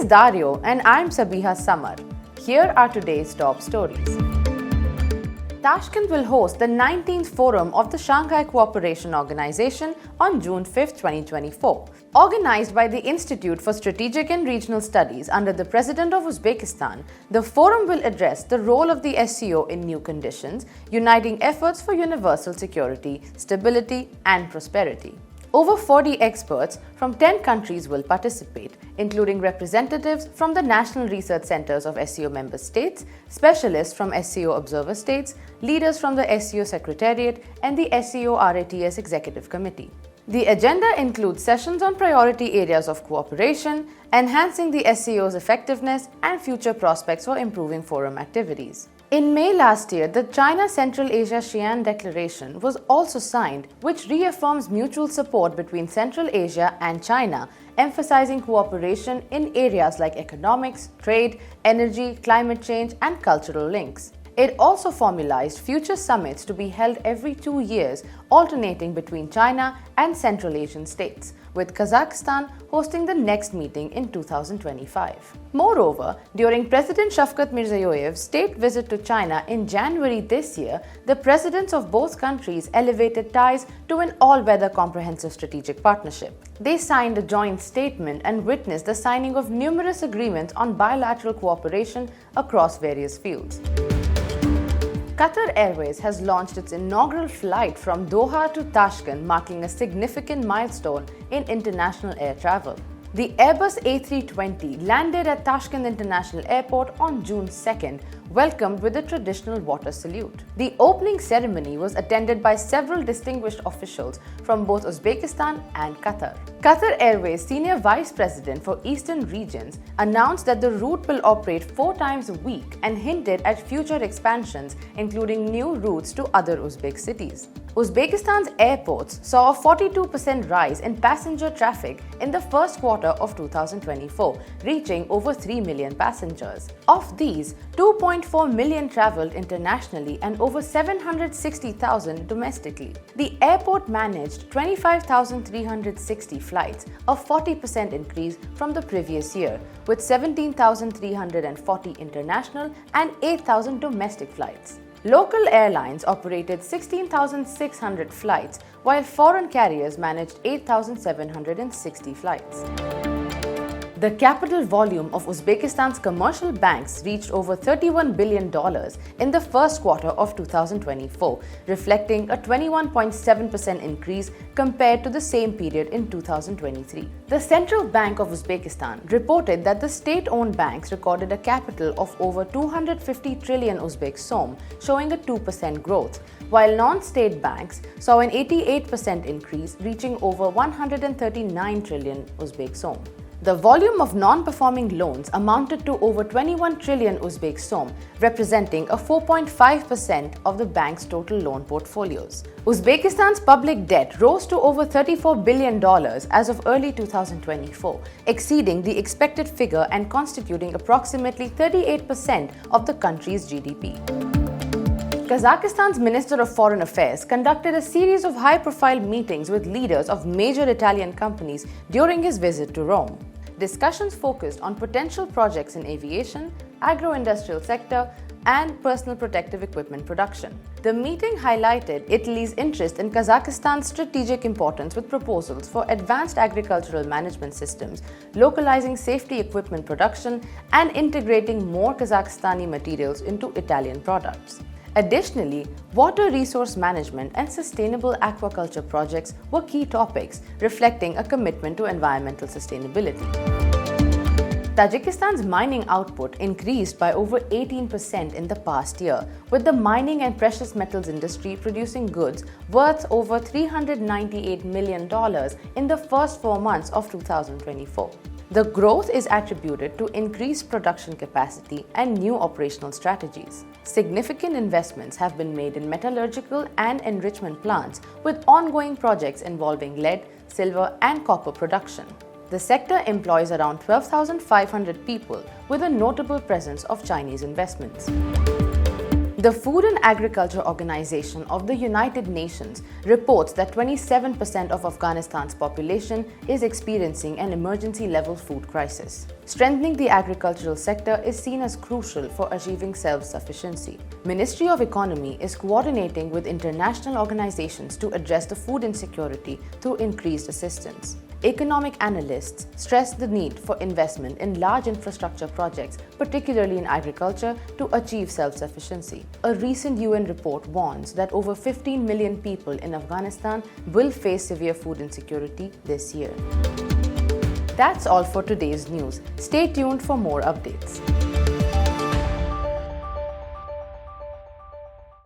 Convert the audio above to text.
Dario and I'm Sabiha Samar. Here are today's top stories. Tashkent will host the 19th Forum of the Shanghai Cooperation Organization on June 5, 2024. Organized by the Institute for Strategic and Regional Studies under the President of Uzbekistan, the forum will address the role of the SCO in new conditions, uniting efforts for universal security, stability, and prosperity. Over 40 experts from 10 countries will participate, including representatives from the National Research Centers of SCO member states, specialists from SCO observer states, leaders from the SCO Secretariat, and the SCO RATS Executive Committee. The agenda includes sessions on priority areas of cooperation, enhancing the SCO's effectiveness, and future prospects for improving forum activities. In May last year, the China-Central Asia-Xi'an Declaration was also signed, which reaffirms mutual support between Central Asia and China, emphasizing cooperation in areas like economics, trade, energy, climate change, and cultural links. It also formalized future summits to be held every 2 years, alternating between China and Central Asian states, with Kazakhstan hosting the next meeting in 2025. Moreover, during President Shavkat Mirziyoyev's state visit to China in January this year, the presidents of both countries elevated ties to an all-weather comprehensive strategic partnership. They signed a joint statement and witnessed the signing of numerous agreements on bilateral cooperation across various fields. Qatar Airways has launched its inaugural flight from Doha to Tashkent, marking a significant milestone in international air travel. The Airbus A320 landed at Tashkent International Airport on June 2nd, welcomed with a traditional water salute. The opening ceremony was attended by several distinguished officials from both Uzbekistan and Qatar. Qatar Airways Senior Vice President for Eastern Regions announced that the route will operate 4 times a week and hinted at future expansions, including new routes to other Uzbek cities. Uzbekistan's airports saw a 42% rise in passenger traffic in the first quarter of 2024, reaching over 3 million passengers. Of these, 2.4 million traveled internationally and over 760,000 domestically. The airport managed 25,360 flights, a 40% increase from the previous year, with 17,340 international and 8,000 domestic flights. Local airlines operated 16,600 flights, while foreign carriers managed 8,760 flights. The capital volume of Uzbekistan's commercial banks reached over $31 billion in the first quarter of 2024, reflecting a 21.7% increase compared to the same period in 2023. The Central Bank of Uzbekistan reported that the state-owned banks recorded a capital of over 250 trillion Uzbek som, showing a 2% growth, while non-state banks saw an 88% increase, reaching over 139 trillion Uzbek som. The volume of non-performing loans amounted to over 21 trillion Uzbek som, representing a 4.5% of the bank's total loan portfolios. Uzbekistan's public debt rose to over $34 billion as of early 2024, exceeding the expected figure and constituting approximately 38% of the country's GDP. Kazakhstan's Minister of Foreign Affairs conducted a series of high-profile meetings with leaders of major Italian companies during his visit to Rome. Discussions focused on potential projects in aviation, agro-industrial sector, and personal protective equipment production. The meeting highlighted Italy's interest in Kazakhstan's strategic importance with proposals for advanced agricultural management systems, localizing safety equipment production, and integrating more Kazakhstani materials into Italian products. Additionally, water resource management and sustainable aquaculture projects were key topics, reflecting a commitment to environmental sustainability. Tajikistan's mining output increased by over 18% in the past year, with the mining and precious metals industry producing goods worth over $398 million in the first 4 months of 2024. The growth is attributed to increased production capacity and new operational strategies. Significant investments have been made in metallurgical and enrichment plants, with ongoing projects involving lead, silver, and copper production. The sector employs around 12,500 people, with a notable presence of Chinese investments. The Food and Agriculture Organization of the United Nations reports that 27% of Afghanistan's population is experiencing an emergency-level food crisis. Strengthening the agricultural sector is seen as crucial for achieving self-sufficiency. Ministry of Economy is coordinating with international organizations to address the food insecurity through increased assistance. Economic analysts stress the need for investment in large infrastructure projects, particularly in agriculture, to achieve self-sufficiency. A recent UN report warns that over 15 million people in Afghanistan will face severe food insecurity this year. That's all for today's news. Stay tuned for more updates.